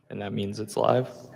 and that means it's live. Okay.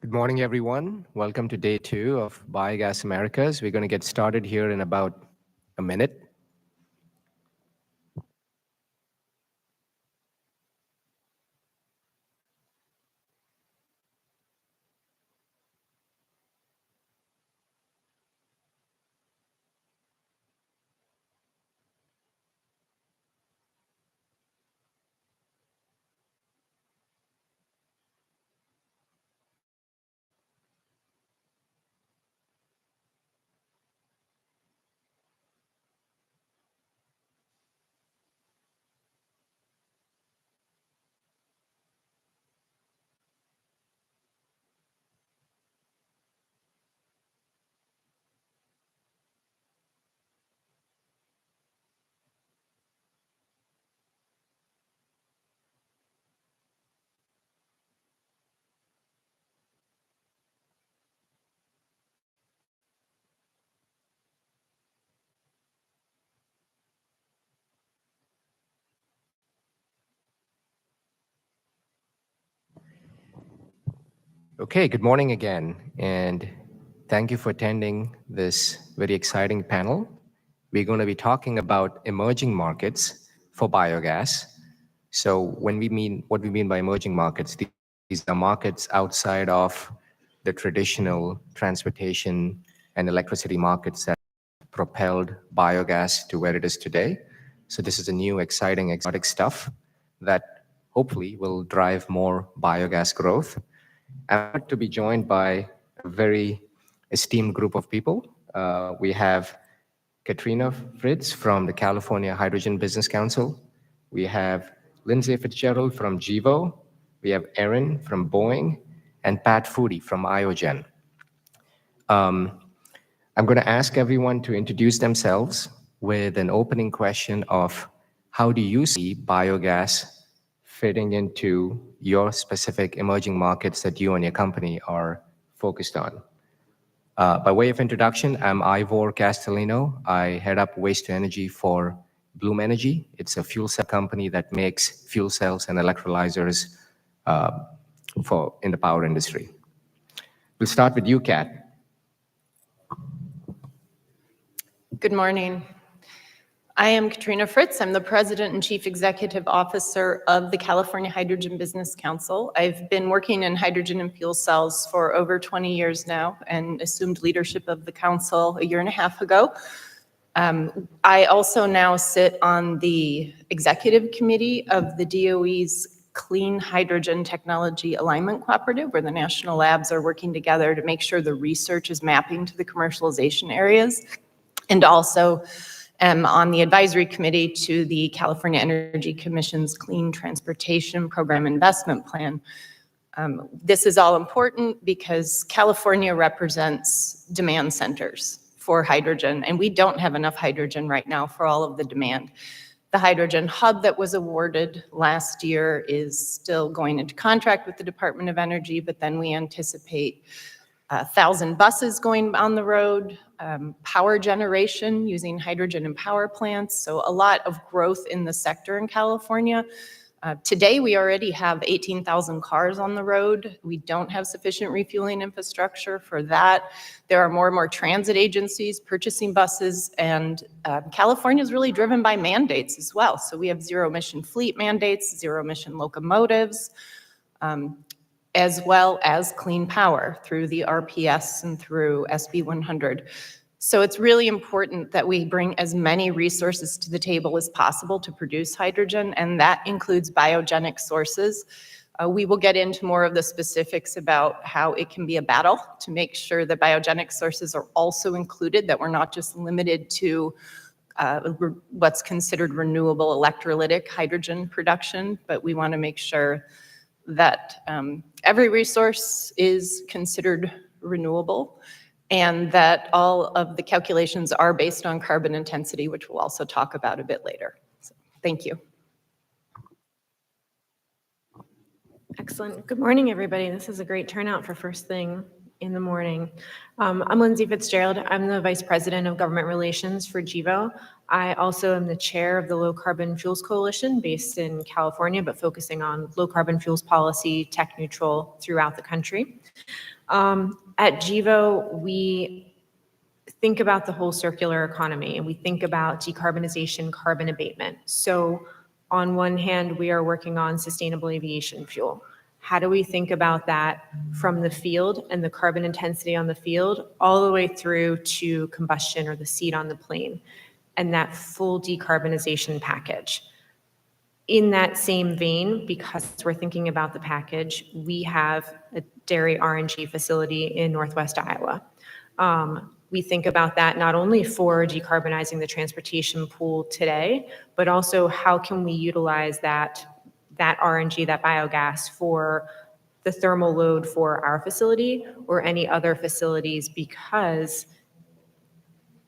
Good morning, everyone. Welcome to day 2 of Biogas Americas. We're going to get started here in about a minute. Okay, good morning again, and thank you for attending this very exciting panel. We're going to be talking about emerging markets for biogas. So what we mean by emerging markets, these are markets outside of the traditional transportation and electricity markets that propelled biogas to where it is today. So this is a new, exciting, exotic stuff that hopefully will drive more biogas growth. I'm honored to be joined by a very esteemed group of people. We have Katrina Fritz from the California Hydrogen Business Council. We have Lindsay Fitzgerald from GEVO. We have Erin from Boeing, and Pat Foodie from Iogen. I'm going to ask everyone to introduce themselves with an opening question of how do you see biogas fitting into your specific emerging markets that you and your company are focused on. By way of introduction, I'm Ivor Castellino. I head up waste to energy for Bloom Energy. It's a fuel cell company that makes fuel cells and electrolyzers in the power industry. We'll start with you, Kat. Good morning. I am Katrina Fritz. I'm the President and Chief Executive Officer of the California Hydrogen Business Council. I've been working in hydrogen and fuel cells for over 20 years now and assumed leadership of the council a year and a half ago. I also now sit on the executive committee of the DOE's Clean Hydrogen Technology Alignment Cooperative, where the national labs are working together to make sure the research is mapping to the commercialization areas, and also on the advisory committee to the California Energy Commission's Clean Transportation Program Investment Plan. This is all important because California represents demand centers for hydrogen, and we don't have enough hydrogen right now for all of the demand. The hydrogen hub that was awarded last year is still going into contract with the Department of Energy, but then we anticipate 1,000 buses going on the road, power generation using hydrogen in power plants. So a lot of growth in the sector in California. Today, we already have 18,000 cars on the road. We don't have sufficient refueling infrastructure for that. There are more and more transit agencies purchasing buses, and California is really driven by mandates as well. So we have zero-emission fleet mandates, zero-emission locomotives, as well as clean power through the RPS and through SB 100. So it's really important that we bring as many resources to the table as possible to produce hydrogen, and that includes biogenic sources. We will get into more of the specifics about how it can be a battle to make sure that biogenic sources are also included, that we're not just limited to what's considered renewable electrolytic hydrogen production, but we want to make sure that every resource is considered renewable and that all of the calculations are based on carbon intensity, which we'll also talk about a bit later. So, thank you. Excellent. Good morning, everybody. This is a great turnout for first thing. in the morning. I'm Lindsay Fitzgerald. I'm the Vice President of Government Relations for GEVO. I also am the chair of the Low Carbon Fuels Coalition based in California, but focusing on low carbon fuels policy, tech neutral throughout the country. At GEVO, we think about the whole circular economy and we think about decarbonization, carbon abatement. So on one hand, we are working on sustainable aviation fuel. How do we think about that from the field and the carbon intensity on the field all the way through to combustion or the seat on the plane and that full decarbonization package? In that same vein, because we're thinking about the package, we have a dairy RNG facility in Northwest Iowa. We think about that not only for decarbonizing the transportation pool today, but also how can we utilize that RNG, that biogas, for the thermal load for our facility or any other facilities, because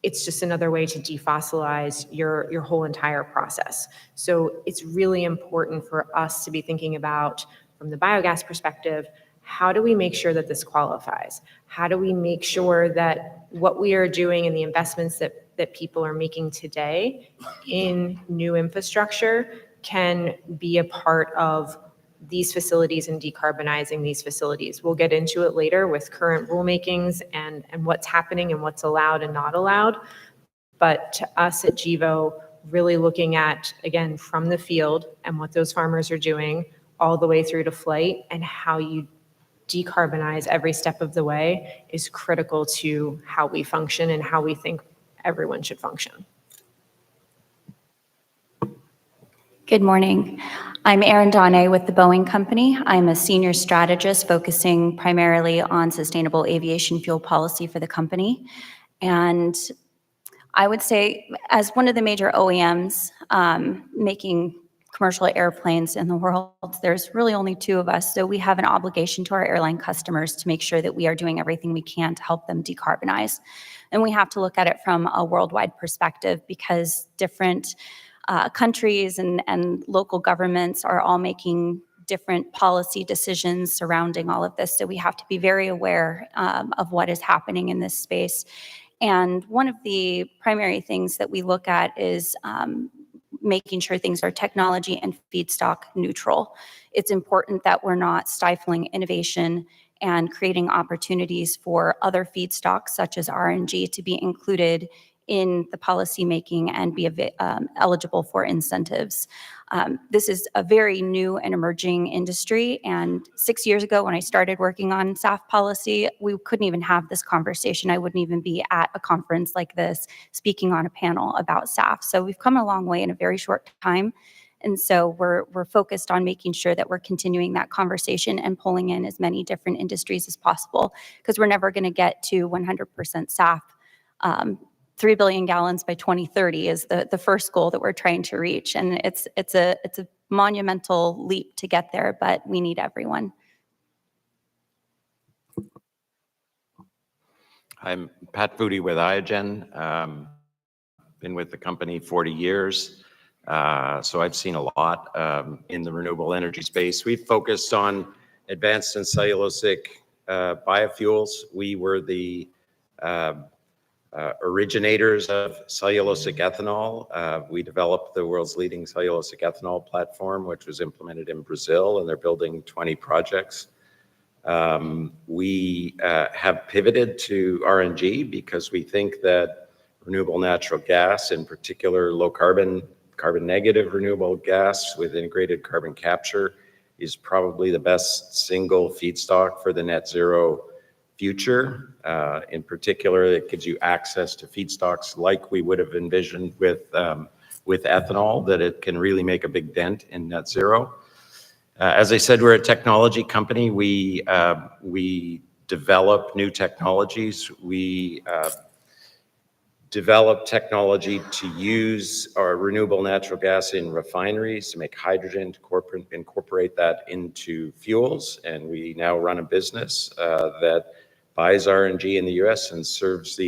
it's just another way to defossilize your whole entire process. So it's really important for us to be thinking about, from the biogas perspective, how do we make sure that this qualifies? How do we make sure that what we are doing and the investments that people are making today in new infrastructure can be a part of these facilities and decarbonizing these facilities? We'll get into it later with current rulemakings and what's happening and what's allowed and not allowed. But to us at GEVO, really looking at, again, from the field and what those farmers are doing all the way through to flight and how you decarbonize every step of the way is critical to how we function and how we think everyone should function. Good morning. I'm Erin Donne with the Boeing Company. I'm a senior strategist focusing primarily on sustainable aviation fuel policy for the company. And I would say, as one of the major OEMs making commercial airplanes in the world, there's really only two of us. So we have an obligation to our airline customers to make sure that we are doing everything we can to help them decarbonize. And we have to look at it from a worldwide perspective, because different countries and local governments are all making different policy decisions surrounding all of this. So we have to be very aware of what is happening in this space. And one of the primary things that we look at is making sure things are technology and feedstock neutral. It's important that we're not stifling innovation and creating opportunities for other feedstocks, such as RNG, to be included in the policy making and be eligible for incentives. This is a very new and emerging industry, and 6 years ago when I started working on SAF policy, we couldn't even have this conversation. I wouldn't even be at a conference like this speaking on a panel about SAF. So we've come a long way in a very short time. And so we're focused on making sure that we're continuing that conversation and pulling in as many different industries as possible, because we're never going to get to 100% SAF. 3 billion gallons by 2030 is the first goal that we're trying to reach. And it's a monumental leap to get there, but we need everyone. I'm Pat Foodie with Iogen. Been with the company 40 years. So I've seen a lot in the renewable energy space. We've focused on advanced and cellulosic biofuels. We were the originators of cellulosic ethanol. We developed the world's leading cellulosic ethanol platform, which was implemented in Brazil, and they're building 20 projects. We have pivoted to RNG because we think that renewable natural gas, in particular low carbon negative renewable gas with integrated carbon capture, is probably the best single feedstock for the net zero future. In particular, it gives you access to feedstocks like we would have envisioned with ethanol, that it can really make a big dent in net zero. As I said, we're a technology company. We develop new technologies. We develop technology to use our renewable natural gas in refineries to make hydrogen, to incorporate that into fuels. And we now run a business that buys RNG in the US and serves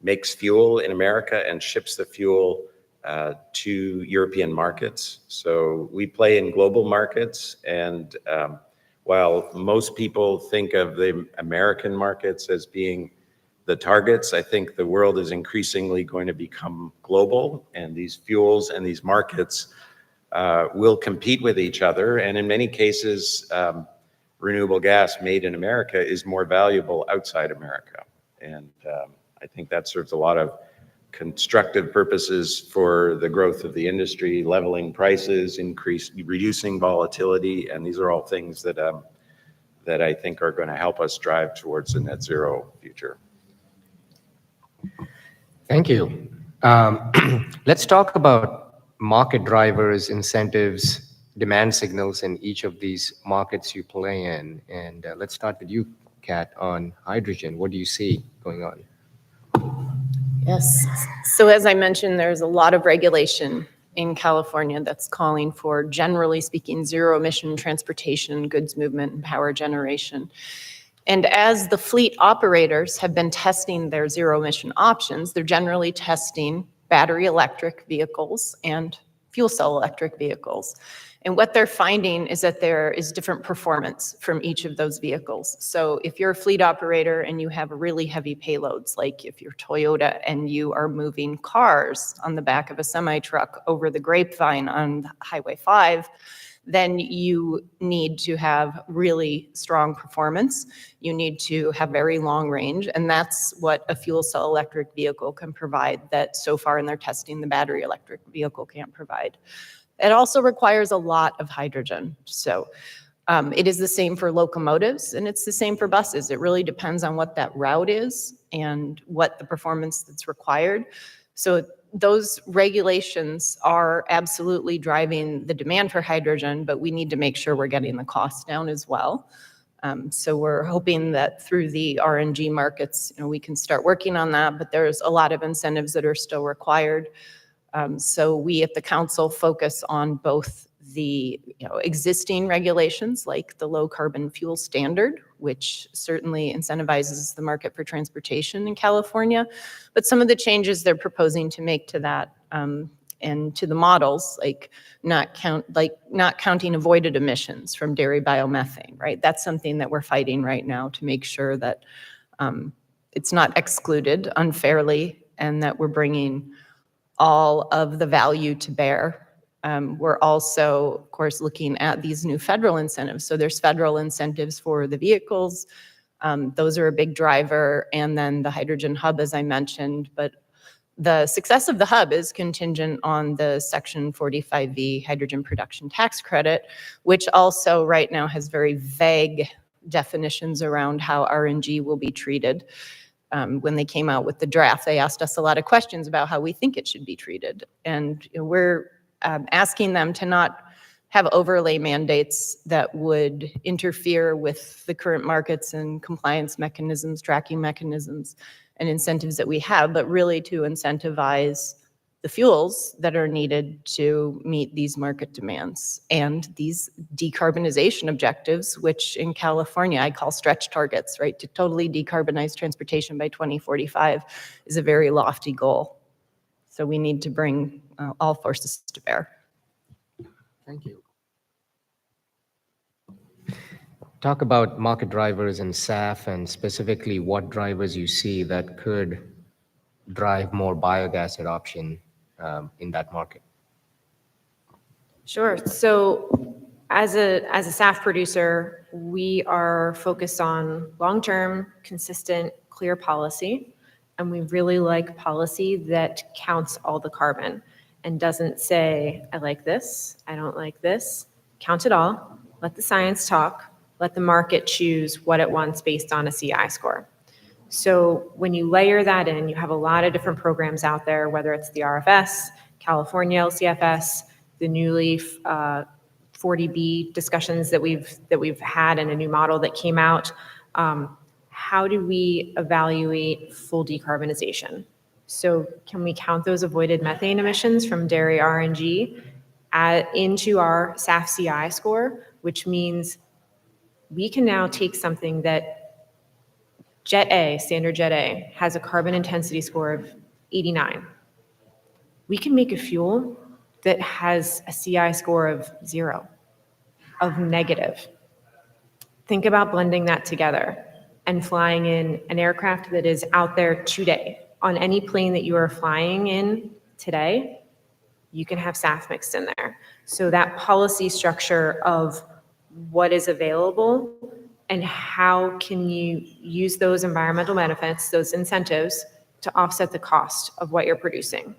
makes fuel in America and ships the fuel to European markets. So we play in global markets, and while most people think of the American markets as being the targets, I think the world is increasingly going to become global, and these fuels and these markets will compete with each other. And in many cases, renewable gas made in America is more valuable outside America. And I think that serves a lot of constructive purposes for the growth of the industry, leveling prices, reducing volatility, and these are all things that that I think are going to help us drive towards a net zero future. Thank you. Let's talk about market drivers, incentives, demand signals in each of these markets you play in. And let's start with you, Kat, on hydrogen. What do you see going on? Yes. So as I mentioned, there's a lot of regulation in California that's calling for, generally speaking, zero emission transportation, goods movement, and power generation. And as the fleet operators have been testing their zero emission options, they're generally testing battery electric vehicles and fuel cell electric vehicles. And what they're finding is that there is different performance from each of those vehicles. So if you're a fleet operator and you have really heavy payloads, like if you're Toyota and you are moving cars on the back of a semi-truck over the Grapevine on Highway 5, then you need to have really strong performance. You need to have very long range, and that's what a fuel cell electric vehicle can provide that so far in their testing, the battery electric vehicle can't provide. It also requires a lot of hydrogen. So it is the same for locomotives and it's the same for buses. It really depends on what that route is and what the performance that's required. So those regulations are absolutely driving the demand for hydrogen, but we need to make sure we're getting the cost down as well. So we're hoping that through the RNG markets, we can start working on that, but there's a lot of incentives that are still required. So we at the council focus on both the existing regulations like the low carbon fuel standard, which certainly incentivizes the market for transportation in California, but some of the changes they're proposing to make to that and to the models, like not counting avoided emissions from dairy biomethane, right? That's something that we're fighting right now to make sure that it's not excluded unfairly and that we're bringing all of the value to bear. We're also, of course, looking at these new federal incentives. So there's federal incentives for the vehicles. Those are a big driver. And then the hydrogen hub, as I mentioned. But the success of the hub is contingent on the Section 45V hydrogen production tax credit, which also right now has very vague definitions around how RNG will be treated. When they came out with the draft, they asked us a lot of questions about how we think it should be treated. And we're asking them to not have overlay mandates that would interfere with the current markets and compliance mechanisms, tracking mechanisms, and incentives that we have, but really to incentivize the fuels that are needed to meet these market demands and these decarbonization objectives, which in California I call stretch targets, right? To totally decarbonize transportation by 2045 is a very lofty goal. So we need to bring all forces to bear. Thank you. Talk about market drivers in SAF and specifically what drivers you see that could drive more biogas adoption in that market. Sure. So as a SAF producer, we are focused on long-term, consistent, clear policy. And we really like policy that counts all the carbon and doesn't say, I like this, I don't like this. Count it all, let the science talk, let the market choose what it wants based on a CI score. So when you layer that in, you have a lot of different programs out there, whether it's the RFS, California LCFS, the newly 40B discussions that we've had and a new model that came out. How do we evaluate full decarbonization? So can we count those avoided methane emissions from dairy RNG into our SAF CI score, which means we can now take something that Jet A, standard Jet A, has a carbon intensity score of 89. We can make a fuel that has a CI score of 0, of negative. Think about blending that together and flying in an aircraft that is out there today. On any plane that you are flying in today, you can have SAF mixed in there. So that policy structure of what is available and how can you use those environmental benefits, those incentives, to offset the cost of what you're producing.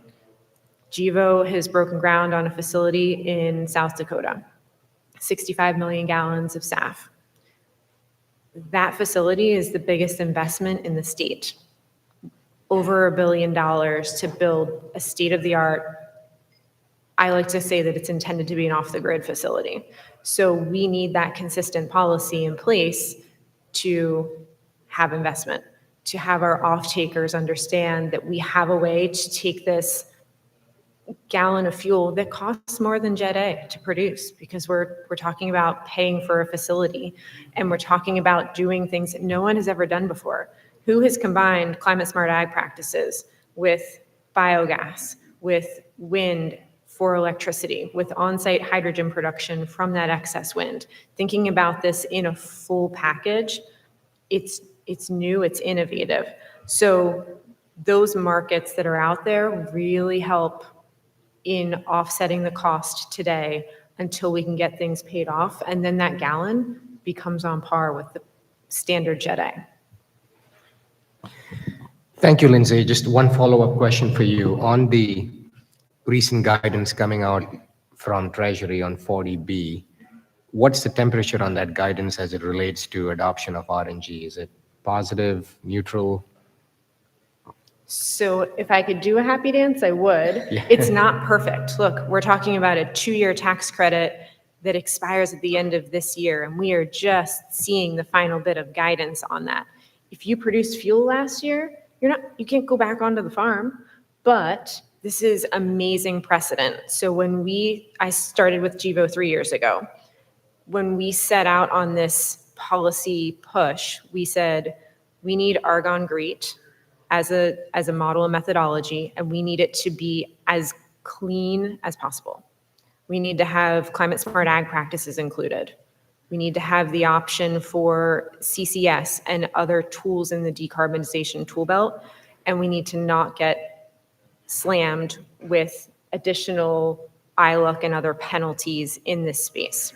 Gevo has broken ground on a facility in South Dakota, 65 million gallons of SAF. That facility is the biggest investment in the state. Over $1 billion to build a state-of-the-art, I like to say that it's intended to be an off-the-grid facility. So we need that consistent policy in place to have investment, to have our off-takers understand that we have a way to take this gallon of fuel that costs more than Jet A to produce, because we're talking about paying for a facility, and we're talking about doing things that no one has ever done before. Who has combined climate smart ag practices with biogas, with wind for electricity, with on-site hydrogen production from that excess wind? Thinking about this in a full package, it's new, it's innovative. So those markets that are out there really help in offsetting the cost today until we can get things paid off, and then that gallon becomes on par with the standard Jet A. Thank you, Lindsay. Just one follow-up question for you. On the recent guidance coming out from Treasury on 40B, what's the temperature on that guidance as it relates to adoption of RNG? Is it positive, neutral? So if I could do a happy dance, I would. Yeah. It's not perfect. Look, we're talking about a 2-year tax credit that expires at the end of this year, and we are just seeing the final bit of guidance on that. If you produced fuel last year, you can't go back onto the farm, but this is amazing precedent. So when I started with Gevo 3 years ago, when we set out on this policy push, we said, we need Argonne GREET as a model and methodology, and we need it to be as clean as possible. We need to have climate smart ag practices included. We need to have the option for CCS and other tools in the decarbonization tool belt, and we need to not get slammed with additional ILUC and other penalties in this space.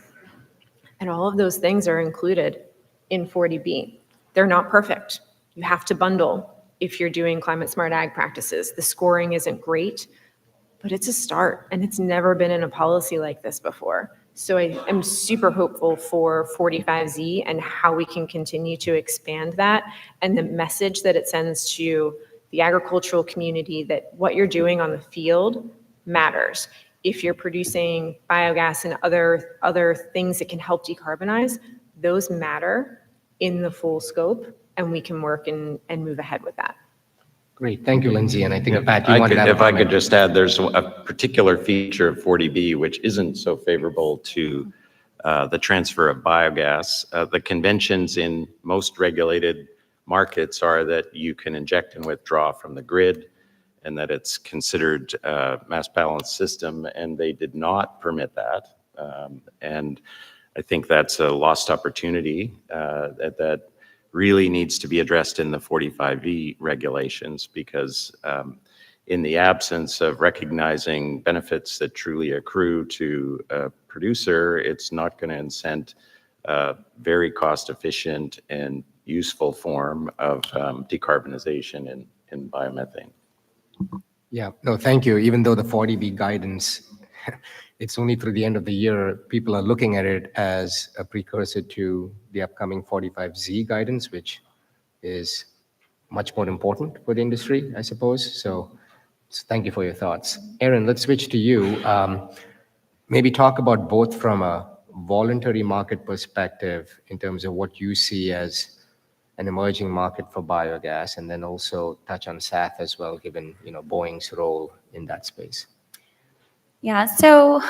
And all of those things are included in 40B. They're not perfect. You have to bundle if you're doing climate smart ag practices. The scoring isn't great, but it's a start, and it's never been in a policy like this before. So I am super hopeful for 45Z and how we can continue to expand that, and the message that it sends to the agricultural community that what you're doing on the field matters. If you're producing biogas and other things that can help decarbonize, those matter in the full scope, and we can work and move ahead with that. Great. Thank you, Lindsay. And I think, Pat, you wanted to have If a I could comment. just add, there's a particular feature of 40B which isn't so favorable to the transfer of biogas. The conventions in most regulated markets are that you can inject and withdraw from the grid, and that it's considered a mass balance system, and they did not permit that. And I think that's a lost opportunity that really needs to be addressed in the 45V regulations, because in the absence of recognizing benefits that truly accrue to a producer, it's not going to incent a very cost-efficient and useful form of decarbonization in biomethane. Yeah, no, thank you. Even though the 40B guidance, it's only through the end of the year, people are looking at it as a precursor to the upcoming 45Z guidance, which is much more important for the industry, I suppose. So thank you for your thoughts. Aaron, let's switch to you. Maybe talk about both from a voluntary market perspective in terms of what you see as an emerging market for biogas, and then also touch on SAF as well, given Boeing's role in that space. Yeah, so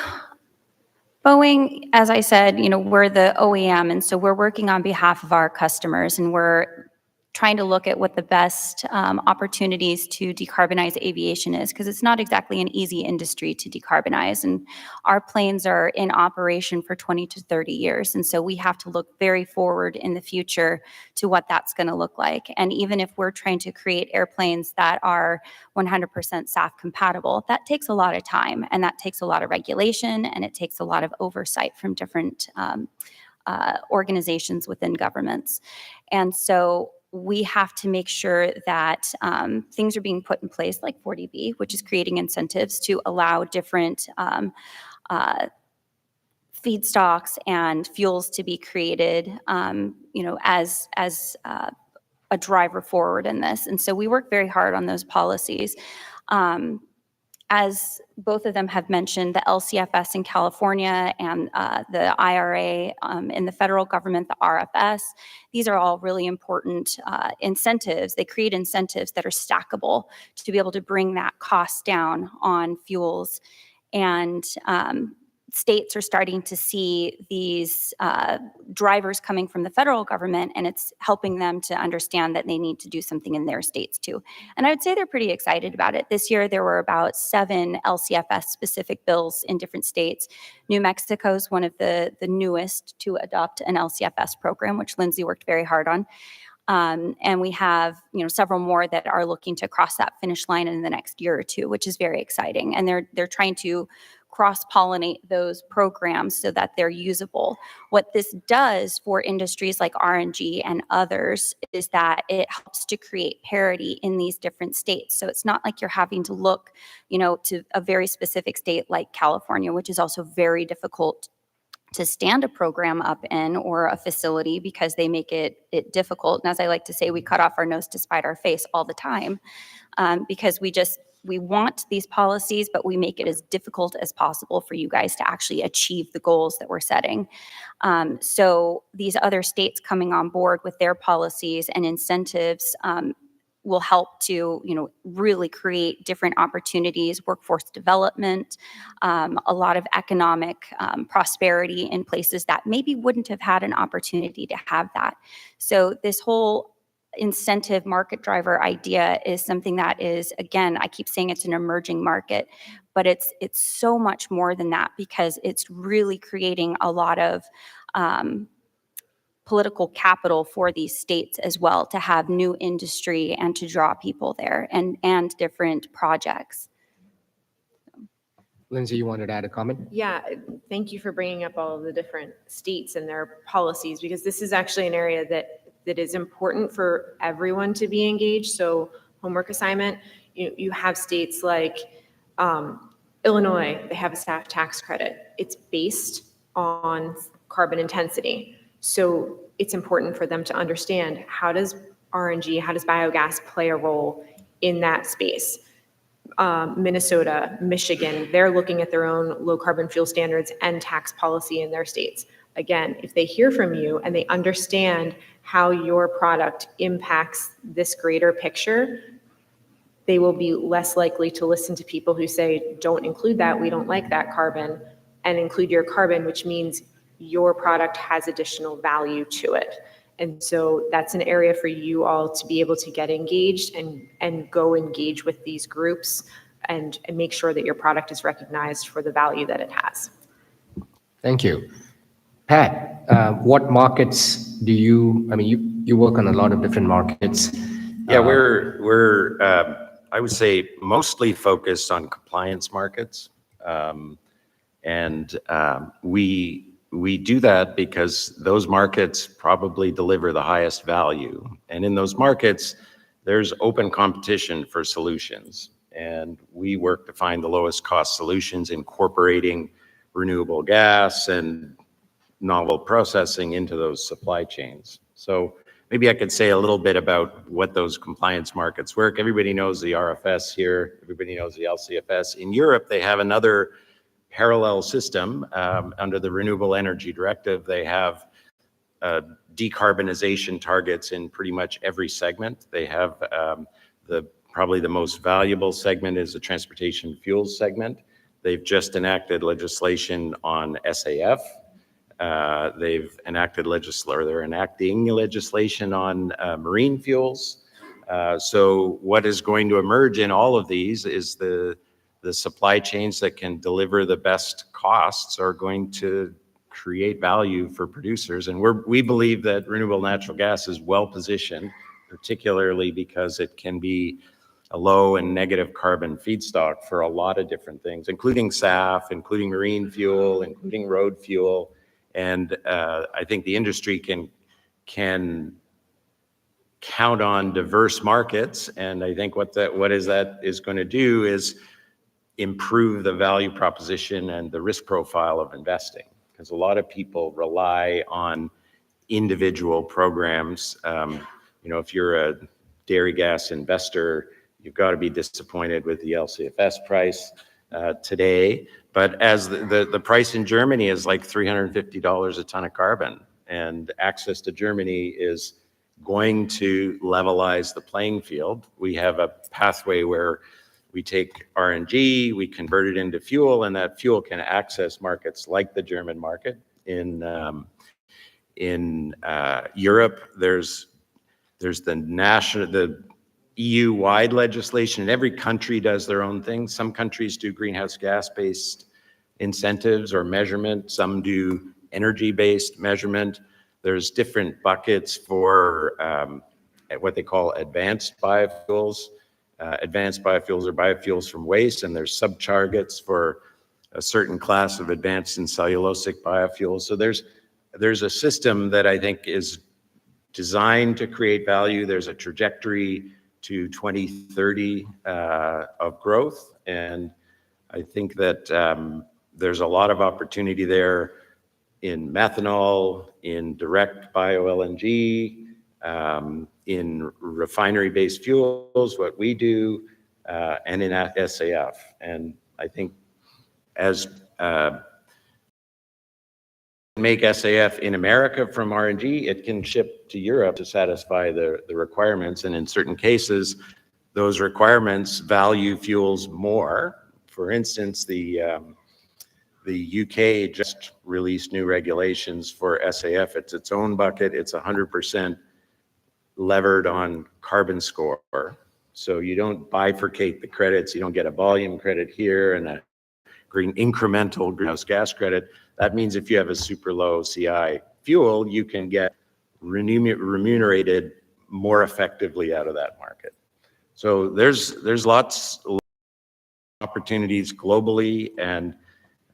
Boeing, as I said, we're the OEM, and so we're working on behalf of our customers, and we're trying to look at what the best opportunities to decarbonize aviation is, because it's not exactly an easy industry to decarbonize. And our planes are in operation for 20 to 30 years. And so we have to look very forward in the future to what that's going to look like. And even if we're trying to create airplanes that are 100% SAF compatible, that takes a lot of time, and that takes a lot of regulation, and it takes a lot of oversight from different organizations within governments. And so we have to make sure that things are being put in place like 40B, which is creating incentives to allow different feedstocks and fuels to be created, as a driver forward in this. And so we work very hard on those policies. As both of them have mentioned, the LCFS in California and the IRA in the federal government, the RFS, these are all really important incentives. They create incentives that are stackable to be able to bring that cost down on fuels. And states are starting to see these drivers coming from the federal government, and it's helping them to understand that they need to do something in their states too. And I would say they're pretty excited about it. This year, there were about 7 LCFS-specific bills in different states. New Mexico is one of the newest to adopt an LCFS program, which Lindsay worked very hard on. And we have, several more that are looking to cross that finish line in the next year or two, which is very exciting. And they're trying to cross-pollinate those programs so that they're usable. What this does for industries like RNG and others is that it helps to create parity in these different states. So it's not like you're having to look, to a very specific state like California, which is also very difficult to stand a program up in, or a facility, because they make it difficult. And as I like to say, we cut off our nose to spite our face all the time, because we want these policies, but we make it as difficult as possible for you guys to actually achieve the goals that we're setting. So these other states coming on board with their policies and incentives will help to, really create different opportunities, workforce development, a lot of economic prosperity in places that maybe wouldn't have had an opportunity to have that. So this whole incentive market driver idea is something that is, again, I keep saying it's an emerging market, but it's so much more than that, because it's really creating a lot of political capital for these states as well, to have new industry and to draw people there, and different projects. Lindsay, you wanted to add a comment? Yeah, thank you for bringing up all of the different states and their policies, because this is actually an area that is important for everyone to be engaged. So homework assignment, you have states like Illinois, they have a SAF tax credit. It's based on carbon intensity. So it's important for them to understand, how does RNG, how does biogas play a role in that space? Minnesota, Michigan, they're looking at their own low carbon fuel standards and tax policy in their states. Again, if they hear from you and they understand how your product impacts this greater picture, they will be less likely to listen to people who say, don't include that, we don't like that carbon, and include your carbon, which means your product has additional value to it. And so that's an area for you all to be able to get engaged and go engage with these groups and make sure that your product is recognized for the value that it has. Thank you. Pat, what markets do you work on a lot of different markets. Yeah, we're I would say mostly focused on compliance markets. We do that because those markets probably deliver the highest value. And in those markets, there's open competition for solutions. And we work to find the lowest cost solutions, incorporating renewable gas and novel processing into those supply chains. So maybe I could say a little bit about what those compliance markets work. Everybody knows the RFS here. Everybody knows the LCFS. In Europe, they have another parallel system under the Renewable Energy Directive. They have decarbonization targets in pretty much every segment. They have probably the most valuable segment is the transportation fuels segment. They've just enacted legislation on SAF. They've enacted they're enacting legislation on marine fuels. So what is going to emerge in all of these is the supply chains that can deliver the best costs are going to create value for producers. And we believe that renewable natural gas is well positioned, particularly because it can be a low and negative carbon feedstock for a lot of different things, including SAF, including marine fuel, including road fuel. And I think the industry can count on diverse markets. And I think what that is going to do is improve the value proposition and the risk profile of investing. Because a lot of people rely on individual programs. If you're a dairy gas investor, you've got to be disappointed with the LCFS price today. But as the price in Germany is like $350 a ton of carbon, and access to Germany is going to levelize the playing field. We have a pathway where we take RNG, we convert it into fuel, and that fuel can access markets like the German market. In Europe, there's the EU-wide legislation, and every country does their own thing. Some countries do greenhouse gas-based incentives or measurement. Some do energy-based measurement. There's different buckets for what they call advanced biofuels. Advanced biofuels are biofuels from waste, and there's sub-targets for a certain class of advanced and cellulosic biofuels. So there's a system that I think is designed to create value. There's a trajectory to 2030 of growth, and I think that there's a lot of opportunity there in methanol, in direct bio-LNG, in refinery-based fuels, what we do, and in SAF. And I think as make SAF in America from RNG, it can ship to Europe to satisfy the requirements. And in certain cases, those requirements value fuels more. For instance, the UK just released new regulations for SAF. It's its own bucket. It's 100% levered on carbon score. So you don't bifurcate the credits. You don't get a volume credit here and a incremental greenhouse gas credit. That means if you have a super low CI fuel, you can get remunerated more effectively out of that market. So there's lots of opportunities globally, and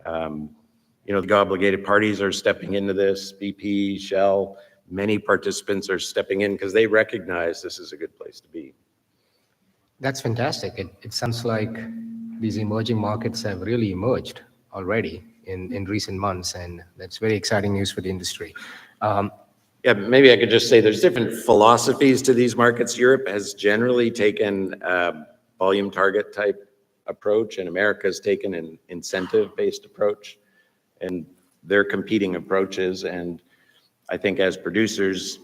the obligated parties are stepping into this. BP, Shell, many participants are stepping in because they recognize this is a good place to be. That's fantastic. It sounds like these emerging markets have really emerged already in recent months, and that's very exciting news for the industry. Yeah, maybe I could just say there's different philosophies to these markets. Europe has generally taken a volume target type approach, and America's taken an incentive-based approach, and they're competing approaches. And I think as producers,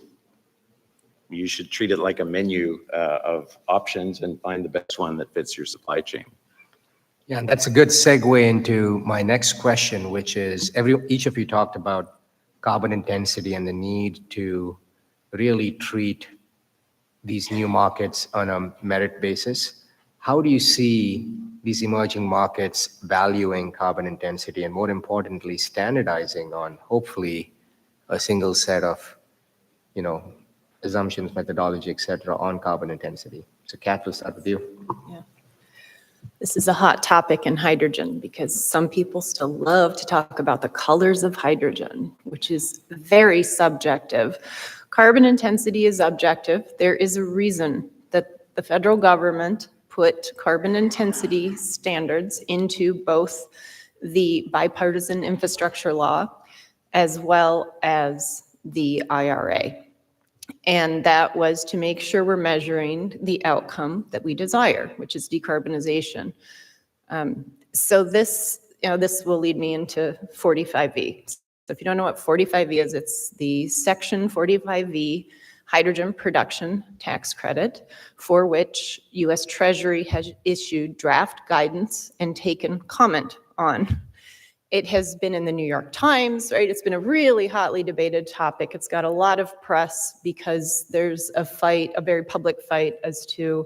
you should treat it like a menu of options and find the best one that fits your supply chain. Yeah, and that's a good segue into my next question, which is each of you talked about carbon intensity and the need to really treat these new markets on a merit basis. How do you see these emerging markets valuing carbon intensity and, more importantly, standardizing on hopefully a single set of, assumptions, methodology, et cetera, on carbon intensity? So Kat, we'll start with you. Yeah. This is a hot topic in hydrogen because some people still love to talk about the colors of hydrogen, which is very subjective. Carbon intensity is objective. There is a reason that the federal government put carbon intensity standards into both the bipartisan infrastructure law as well as the IRA. And that was to make sure we're measuring the outcome that we desire, which is decarbonization. So this will lead me into 45V. So if you don't know what 45V is, it's the Section 45V hydrogen production tax credit, for which U.S. Treasury has issued draft guidance and taken comment on. It has been in the New York Times, right? It's been a really hotly debated topic. It's got a lot of press because there's a fight, a very public fight as to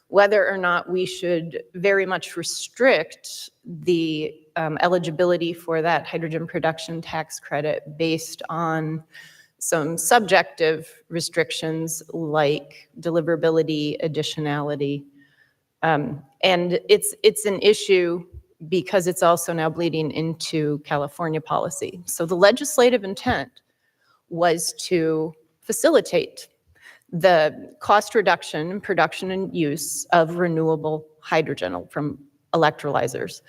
whether or not we should very much restrict the eligibility for that hydrogen production tax credit based on some subjective restrictions like deliverability, additionality. And it's an issue because it's also now bleeding into California policy. So the legislative intent was to facilitate the cost reduction, production, and use of renewable hydrogen from electrolyzers.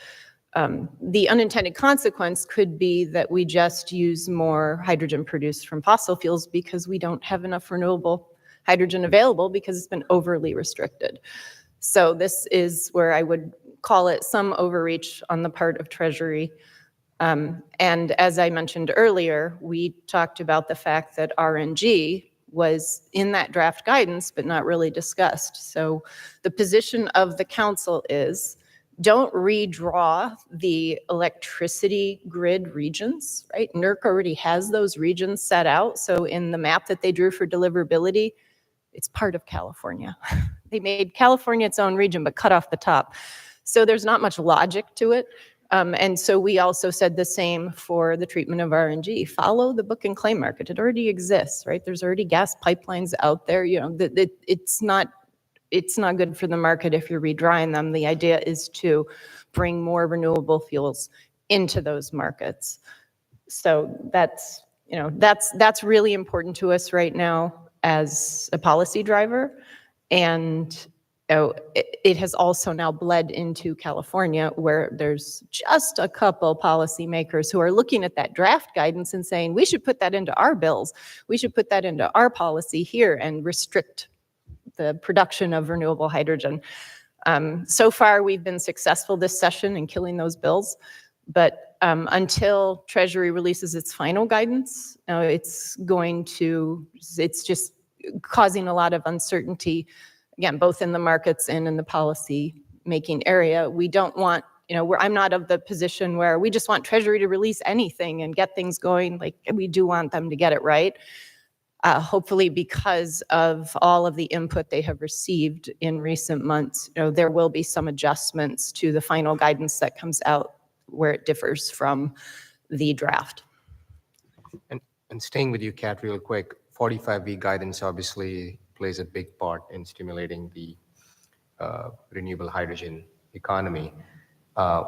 The unintended consequence could be that we just use more hydrogen produced from fossil fuels because we don't have enough renewable hydrogen available because it's been overly restricted. So this is where I would call it some overreach on the part of Treasury. And as I mentioned earlier, we talked about the fact that RNG was in that draft guidance, but not really discussed. So the position of the council is don't redraw the electricity grid regions, right? NERC already has those regions set out. So in the map that they drew for deliverability, it's part of California. They made California its own region, but cut off the top. So there's not much logic to it. And so we also said the same for the treatment of RNG. Follow the book and claim market. It already exists, right? There's already gas pipelines out there. You know, it's not good for the market if you're redrawing them. The idea is to bring more renewable fuels into those markets. So that's really important to us right now as a policy driver. And it has also now bled into California, where there's just a couple policymakers who are looking at that draft guidance and saying, we should put that into our bills. We should put that into our policy here and restrict the production of renewable hydrogen. So far, we've been successful this session in killing those bills. But until Treasury releases its final guidance, it's just causing a lot of uncertainty, again, both in the markets and in the policy making area. We don't want, I'm not of the position where we just want Treasury to release anything and get things going. Like, we do want them to get it right. Hopefully, because of all of the input they have received in recent months, there will be some adjustments to the final guidance that comes out where it differs from the draft. And staying with you, Kat, real quick, 45V guidance obviously plays a big part in stimulating the renewable hydrogen economy.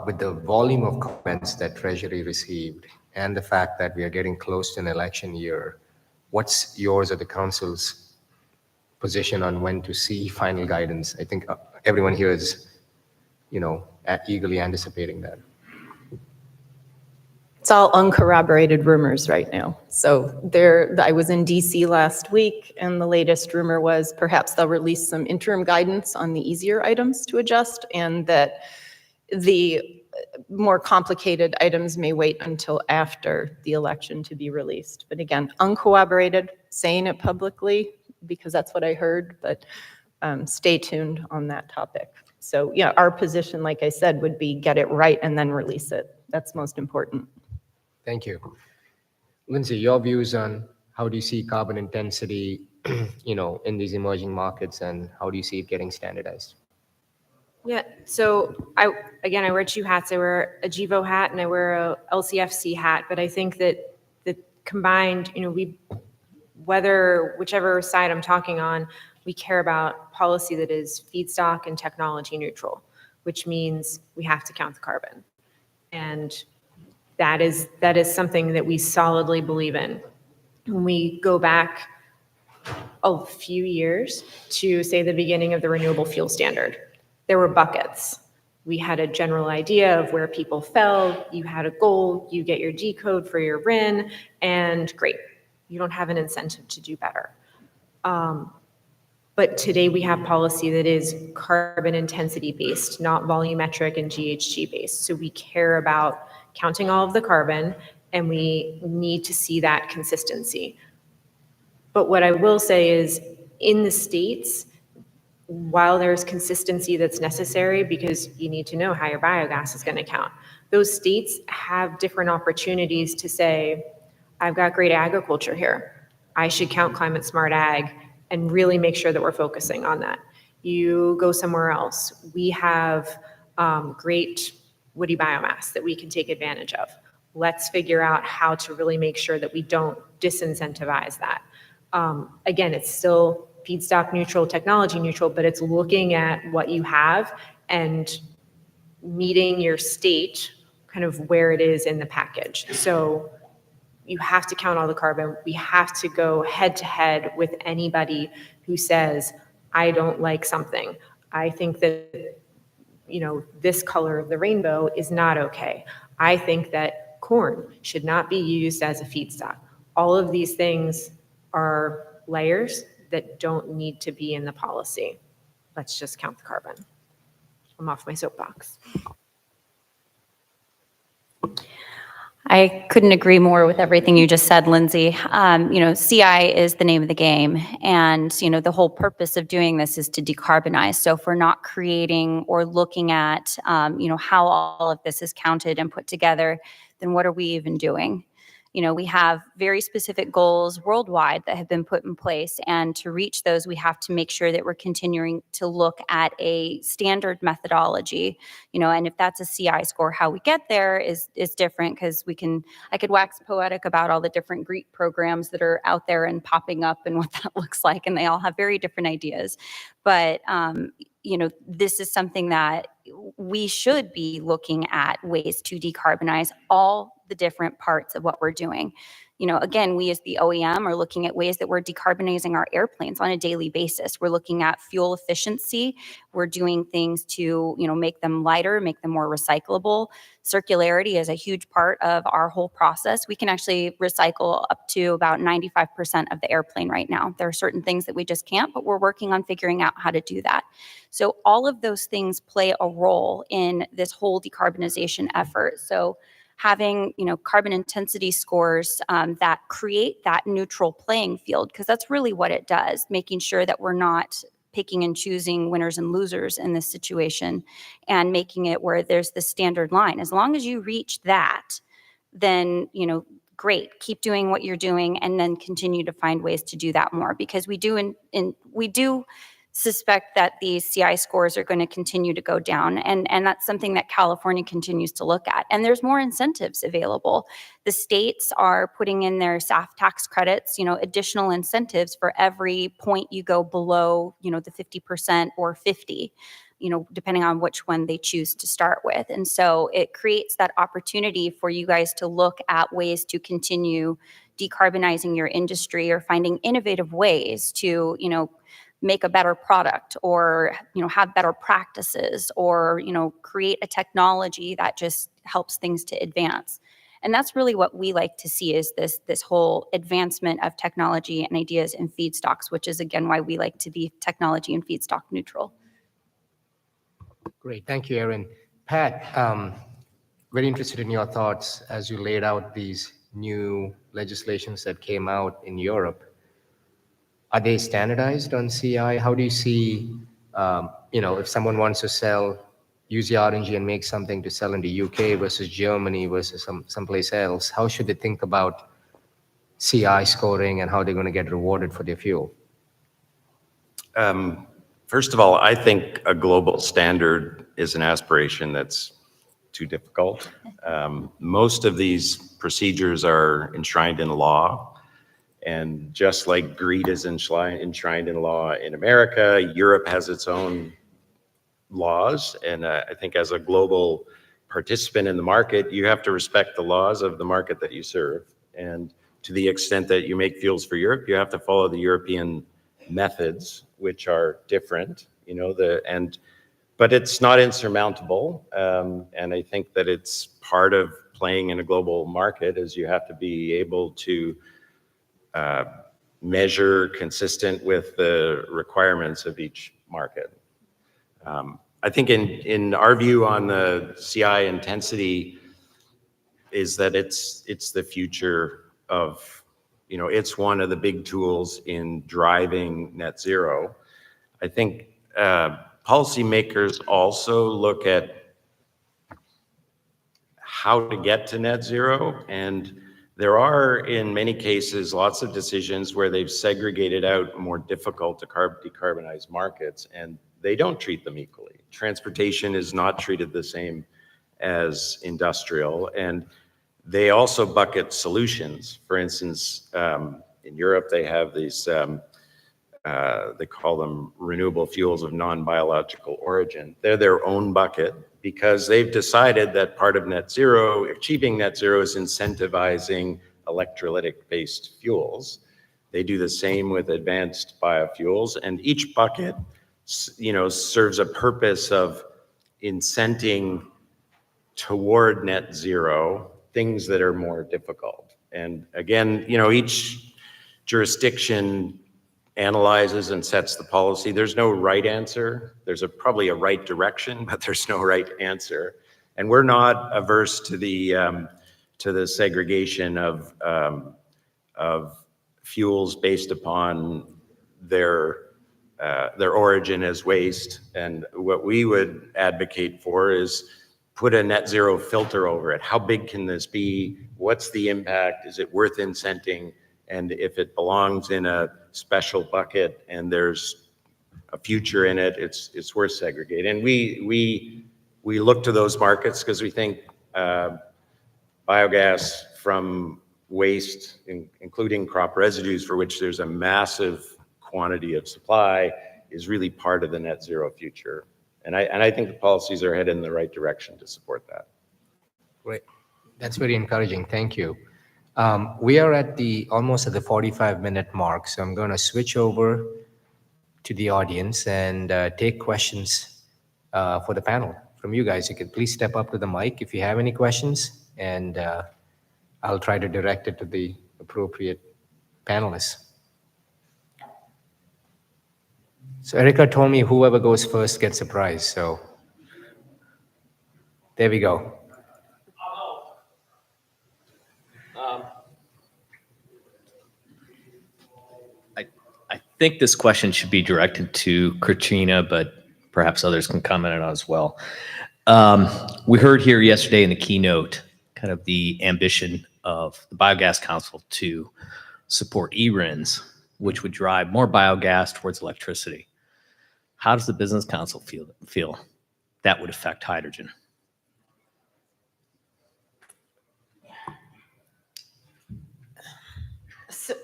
With the volume of comments that Treasury received and the fact that we are getting close to an election year, what's yours or the council's position on when to see final guidance? I think everyone here is, eagerly anticipating that. It's all uncorroborated rumors right now. So I was in DC last week, and the latest rumor was perhaps they'll release some interim guidance on the easier items to adjust, and that the more complicated items may wait until after the election to be released. But again, uncorroborated, saying it publicly because that's what I heard, but stay tuned on that topic. So yeah, our position, like I said, would be get it right and then release it. That's most important. Thank you. Lindsay, your views on how do you see carbon intensity, in these emerging markets, and how do you see it getting standardized? Yeah, so I wear two hats. I wear a GEVO hat and I wear a LCFC hat, but I think that the combined, whichever side I'm talking on, we care about policy that is feedstock and technology neutral, which means we have to count the carbon. And that is something that we solidly believe in. When we go back a few years to, say, the beginning of the renewable fuel standard, there were buckets. We had a general idea of where people fell. You had a goal, you get your G code for your RIN, and great. You don't have an incentive to do better. But today we have policy that is carbon intensity based, not volumetric and GHG based. So we care about counting all of the carbon, and we need to see that consistency. But what I will say is, in the states, while there's consistency that's necessary because you need to know how your biogas is going to count, those states have different opportunities to say, I've got great agriculture here. I should count climate smart ag and really make sure that we're focusing on that. You go somewhere else. We have great woody biomass that we can take advantage of. Let's figure out how to really make sure that we don't disincentivize that. Again, it's still feedstock neutral, technology neutral, but it's looking at what you have and meeting your state kind of where it is in the package. So you have to count all the carbon. We have to go head to head with anybody who says, I don't like something. I think that, you know, this color of the rainbow is not okay. I think that corn should not be used as a feedstock. All of these things are layers that don't need to be in the policy. Let's just count the carbon. I'm off my soapbox. I couldn't agree more with everything you just said, Lindsay. You know, CI is the name of the game. And, you know, the whole purpose of doing this is to decarbonize. So if we're not creating or looking at, you know, how all of this is counted and put together, then what are we even doing? You know, we have very specific goals worldwide that have been put in place. And to reach those, we have to make sure that we're continuing to look at a standard methodology, you know, and if that's a CI score, how we get there is different because I could wax poetic about all the different GREET programs that are out there and popping up and what that looks like. And they all have very different ideas. But, you know, this is something that we should be looking at ways to decarbonize all the different parts of what we're doing. You know, again, we as the OEM are looking at ways that we're decarbonizing our airplanes on a daily basis. We're looking at fuel efficiency. We're doing things to, you know, make them lighter, make them more recyclable. Circularity is a huge part of our whole process. We can actually recycle up to about 95% of the airplane right now. There are certain things that we just can't, but we're working on figuring out how to do that. So all of those things play a role in this whole decarbonization effort. So having, you know, carbon intensity scores that create that neutral playing field, because that's really what it does, making sure that we're not picking and choosing winners and losers in this situation and making it where there's the standard line. As long as you reach that, then, you know, great, keep doing what you're doing and then continue to find ways to do that more, because we do suspect that these CI scores are going to continue to go down. And that's something that California continues to look at. And there's more incentives available. The states are putting in their SAF tax credits, you know, additional incentives for every point you go below, you know, the 50% or 50, you know, depending on which one they choose to start with. And so it creates that opportunity for you guys to look at ways to continue decarbonizing your industry or finding innovative ways to, you know, make a better product or, you know, have better practices or, you know, create a technology that just helps things to advance. And that's really what we like to see is this whole advancement of technology and ideas in feedstocks, which is again why we like to be technology and feedstock neutral. Great, thank you, Erin. Pat, very interested in your thoughts as you laid out these new legislations that came out in Europe. Are they standardized on CI? How do you see, you know, if someone wants to use the RNG and make something to sell in the UK versus Germany versus someplace else, how should they think about CI scoring and how they're going to get rewarded for their fuel? First of all, I think a global standard is an aspiration that's too difficult. Most of these procedures are enshrined in law. And just like GREET is enshrined in law in America, Europe has its own laws. And I think as a global participant in the market, you have to respect the laws of the market that you serve. And to the extent that you make fuels for Europe, you have to follow the European methods, which are different, you know, but it's not insurmountable. And I think that it's part of playing in a global market is you have to be able to measure consistent with the requirements of each market. I think in our view on the CI intensity is that it's the future of, you know, it's one of the big tools in driving net zero. I think policymakers also look at how to get to net zero, and there are, in many cases, lots of decisions where they've segregated out more difficult to decarbonize markets, and they don't treat them equally. Transportation is not treated the same as industrial, and they also bucket solutions. For instance, in Europe, they have these, they call them renewable fuels of non-biological origin. They're their own bucket because they've decided that part of net zero, achieving net zero, is incentivizing electrolytic-based fuels. They do the same with advanced biofuels, and each bucket, serves a purpose of incenting toward net zero things that are more difficult. And again, each jurisdiction analyzes and sets the policy. There's no right answer. There's probably a right direction, but there's no right answer. And we're not averse to the segregation of fuels based upon their origin as waste. And what we would advocate for is put a net zero filter over it. How big can this be? What's the impact? Is it worth incenting? And if it belongs in a special bucket and there's a future in it, it's worth segregating. And we look to those markets because we think biogas from waste, including crop residues, for which there's a massive quantity of supply, is really part of the net zero future. And I think the policies are headed in the right direction to support that. Great. That's very encouraging. Thank you. We are almost at the 45-minute mark, so I'm going to switch over to the audience and take questions for the panel from you guys. You can please step up to the mic if you have any questions, and I'll try to direct it to the appropriate panelists. So Erica told me whoever goes first gets a prize, so there we go. I think this question should be directed to Katrina, but perhaps others can comment on it as well. We heard here yesterday in the keynote kind of the ambition of the Biogas Council to support eRINs, which would drive more biogas towards electricity. How does the Business Council feel that would affect hydrogen?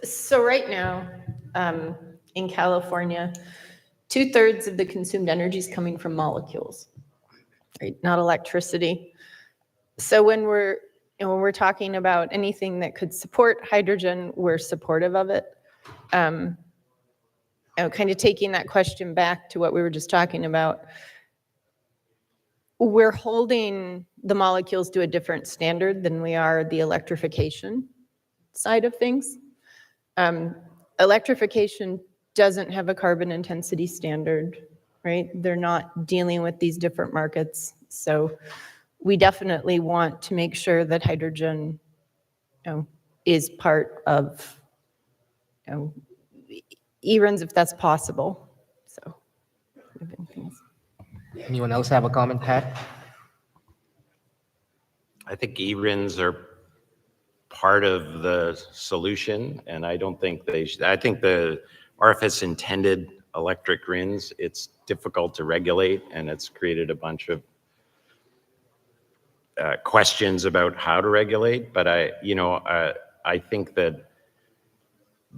So right now, in California, 2/3 of the consumed energy is coming from molecules, right? Not electricity. So when we're talking about anything that could support hydrogen, we're supportive of it. Kind of taking that question back to what we were just talking about, we're holding the molecules to a different standard than we are the electrification side of things. Electrification doesn't have a carbon intensity standard, right? They're not dealing with these different markets. So we definitely want to make sure that hydrogen is part of eRINs if that's possible. So, Anyone else have a comment, Pat? I think eRINs are part of the solution, and I don't think they should. I think the RFS intended electric RINs. It's difficult to regulate, and it's created a bunch of questions about how to regulate. But I think that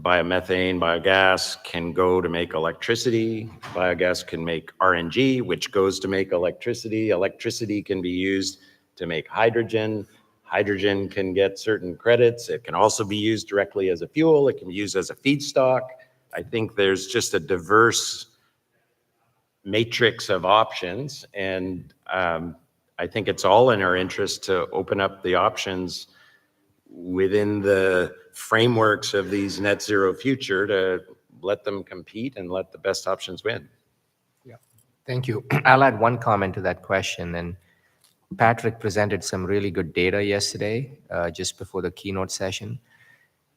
biomethane, biogas can go to make electricity. Biogas can make RNG, which goes to make electricity. Electricity can be used to make hydrogen. Hydrogen can get certain credits. It can also be used directly as a fuel. It can be used as a feedstock. I think there's just a diverse matrix of options, and I think it's all in our interest to open up the options within the frameworks of these net zero future to let them compete and let the best options win. Yeah, thank you. I'll add one comment to that question. And Patrick presented some really good data yesterday, just before the keynote session.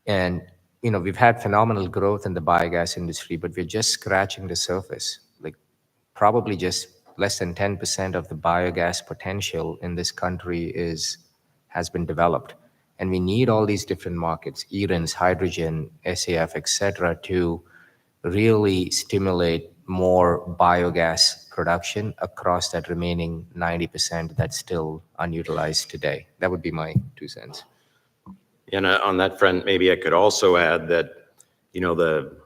And, we've had phenomenal growth in the biogas industry, but we're just scratching the surface. Like probably just less than 10% of the biogas potential in this country has been developed. And we need all these different markets, ERINs, hydrogen, SAF, et cetera, to really stimulate more biogas production across that remaining 90% that's still unutilized today. That would be my 2 cents. And on that front, maybe I could also add that, you know, the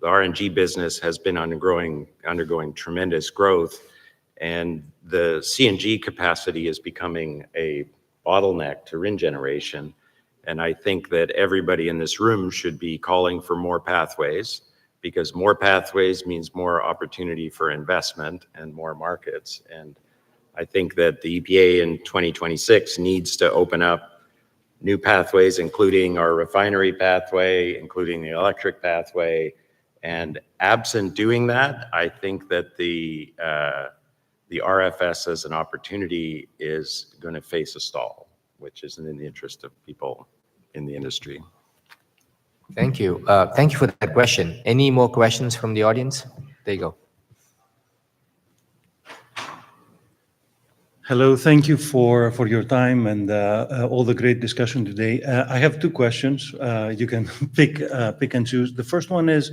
RNG business has been undergoing tremendous growth, and the CNG capacity is becoming a bottleneck to RIN generation. And I think that everybody in this room should be calling for more pathways, because more pathways means more opportunity for investment and more markets. And I think that the EPA in 2026 needs to open up new pathways, including our refinery pathway, including the electric pathway. And absent doing that, I think that the RFS as an opportunity is going to face a stall, which isn't in the interest of people in the industry. Thank you. Thank you for that question. Any more questions from the audience? There you go. Hello, thank you for your time and all the great discussion today. I have 2 questions. You can pick and choose. The first one is,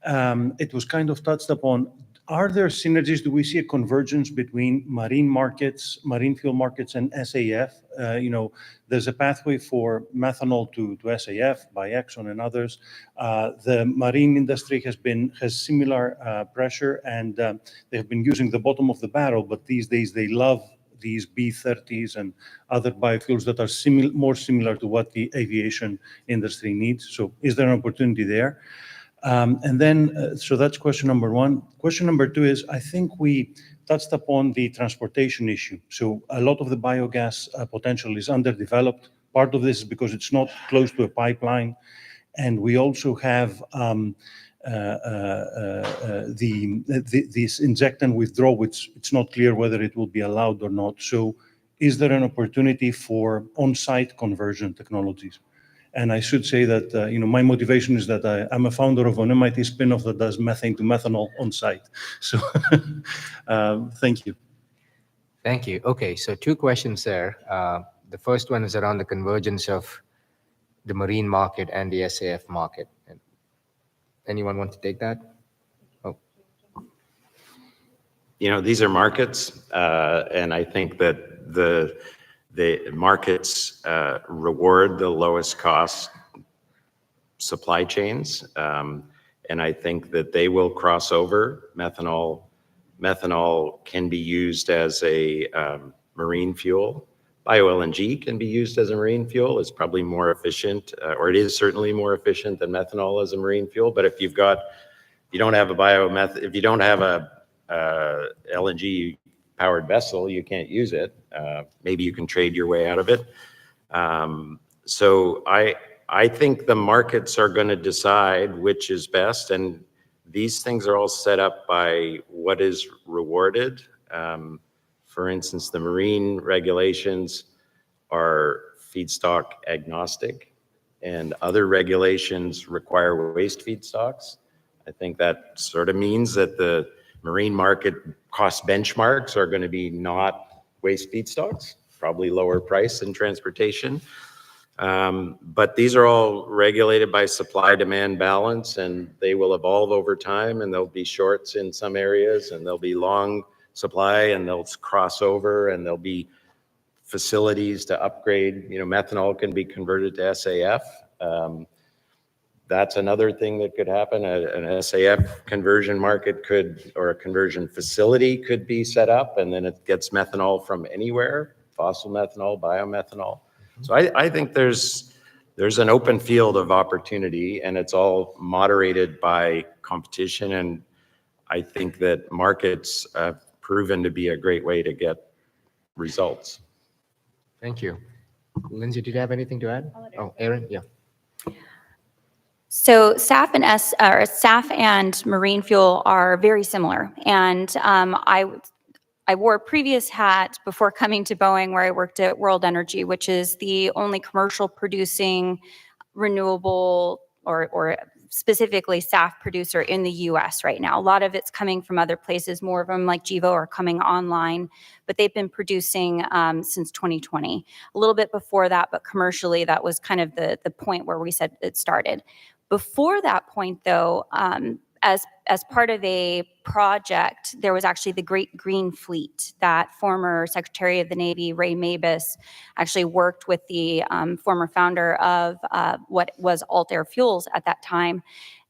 it was kind of touched upon. Are there synergies? Do we see a convergence between marine markets, marine fuel markets, and SAF? You know, there's a pathway for methanol to SAF by Exxon and others. The marine industry has similar pressure, and they have been using the bottom of the barrel, but these days they love these B30s and other biofuels that are more similar to what the aviation industry needs. So is there an opportunity there? And then, so that's question number 1. Question number 2 is, I think we touched upon the transportation issue. So a lot of the biogas potential is underdeveloped. Part of this is because it's not close to a pipeline. And we also have this inject and withdraw, which it's not clear whether it will be allowed or not. So is there an opportunity for on-site conversion technologies? And I should say that, you know, my motivation is that I'm a founder of an MIT spin-off that does methane to methanol on site. So thank you. Thank you. Okay, so 2 questions there. The first one is around the convergence of the marine market and the SAF market. Anyone want to take that? Oh. You know, these are markets, and I think that the markets reward the lowest cost supply chains, and I think that they will cross over. Methanol can be used as a marine fuel. Bio-LNG can be used as a marine fuel. It's probably more efficient, or it is certainly more efficient than methanol as a marine fuel. But if you don't have a LNG powered vessel, you can't use it. Maybe you can trade your way out of it. So I think the markets are going to decide which is best, and these things are all set up by what is rewarded. For instance, the marine regulations are feedstock agnostic, and other regulations require waste feedstocks. I think that sort of means that the marine market cost benchmarks are going to be not waste feedstocks, probably lower price than transportation. But these are all regulated by supply-demand balance, and they will evolve over time, and there'll be shorts in some areas, and there'll be long supply, and they'll cross over, and there'll be facilities to upgrade. You know, methanol can be converted to SAF. That's another thing that could happen. An SAF conversion market could, or a conversion facility could be set up, and then it gets methanol from anywhere, fossil methanol, biomethanol. So I think there's an open field of opportunity, and it's all moderated by competition. And I think that markets have proven to be a great way to get results. Thank you. Lindsay, did you have anything to add? Oh, Aaron, yeah. So SAF and marine fuel are very similar. And I wore a previous hat before coming to Boeing, where I worked at World Energy, which is the only commercial producing renewable or specifically SAF producer in the US right now. A lot of it's coming from other places. More of them like Gevo are coming online, but they've been producing since 2020. A little bit before that, but commercially that was kind of the point where we said it started. Before that point though, as part of a project, there was actually the Great Green Fleet that former Secretary of the Navy, Ray Mabus, actually worked with the former founder of what was Altair Fuels at that time.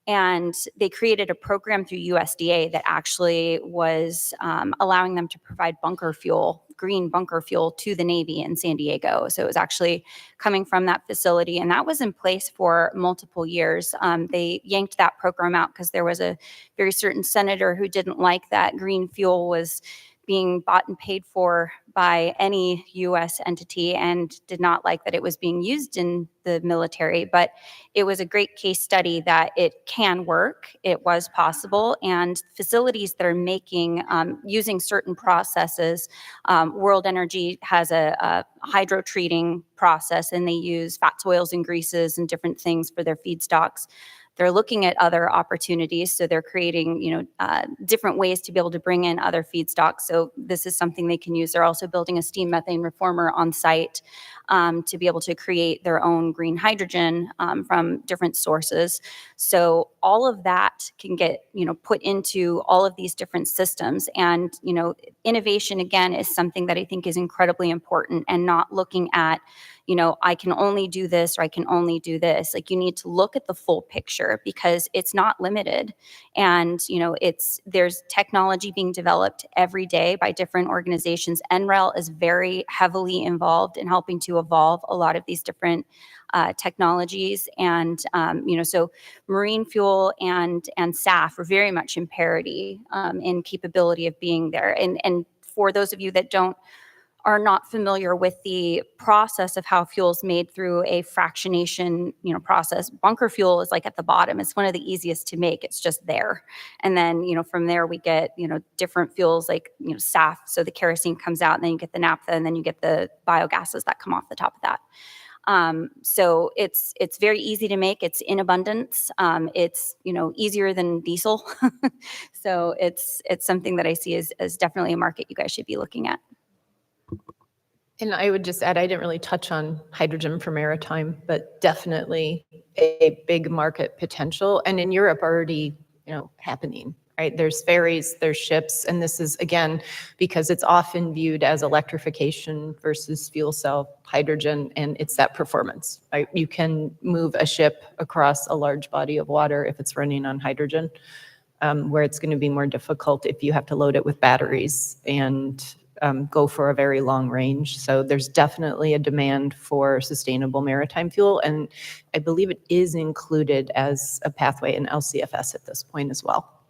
And they created a program through USDA that actually was allowing them to provide bunker fuel, green bunker fuel to the Navy in San Diego. So it was actually coming from that facility, and that was in place for multiple years. They yanked that program out because there was a very certain senator who didn't like that green fuel was being bought and paid for by any U.S. entity and did not like that it was being used in the military. But it was a great case study that it can work, it was possible, and facilities that are making, using certain processes, World Energy has a hydro treating process, and they use fats, oils, and greases and different things for their feedstocks. They're looking at other opportunities, so they're creating, different ways to be able to bring in other feedstocks. So this is something they can use. They're also building a steam methane reformer on site to be able to create their own green hydrogen from different sources. So all of that can get, put into all of these different systems. And, innovation, again, is something that I think is incredibly important, and not looking at, I can only do this or I can only do this. Like, you need to look at the full picture because it's not limited. And, there's technology being developed every day by different organizations. NREL is very heavily involved in helping to evolve a lot of these different technologies. And, so marine fuel and SAF are very much in parity in capability of being there. And for those of you that are not familiar with the process of how fuel is made through a fractionation, process. Bunker fuel is like at the bottom. It's one of the easiest to make. It's just there. And then, from there we get, different fuels like, SAF. So the kerosene comes out, and then you get the naphtha, and then you get the biogases that come off the top of that. So it's very easy to make. It's in abundance. It's, easier than diesel. So it's something that I see as definitely a market you guys should be looking at. And I would just add, I didn't really touch on hydrogen for maritime, but definitely a big market potential. And in Europe already, happening, right? There's ferries, there's ships, and this is, again, because it's often viewed as electrification versus fuel cell hydrogen, and it's that performance, right? You can move a ship across a large body of water if it's running on hydrogen, where it's going to be more difficult if you have to load it with batteries and go for a very long range. So there's definitely a demand for sustainable maritime fuel, and I believe it is included as a pathway in LCFS at this point as well.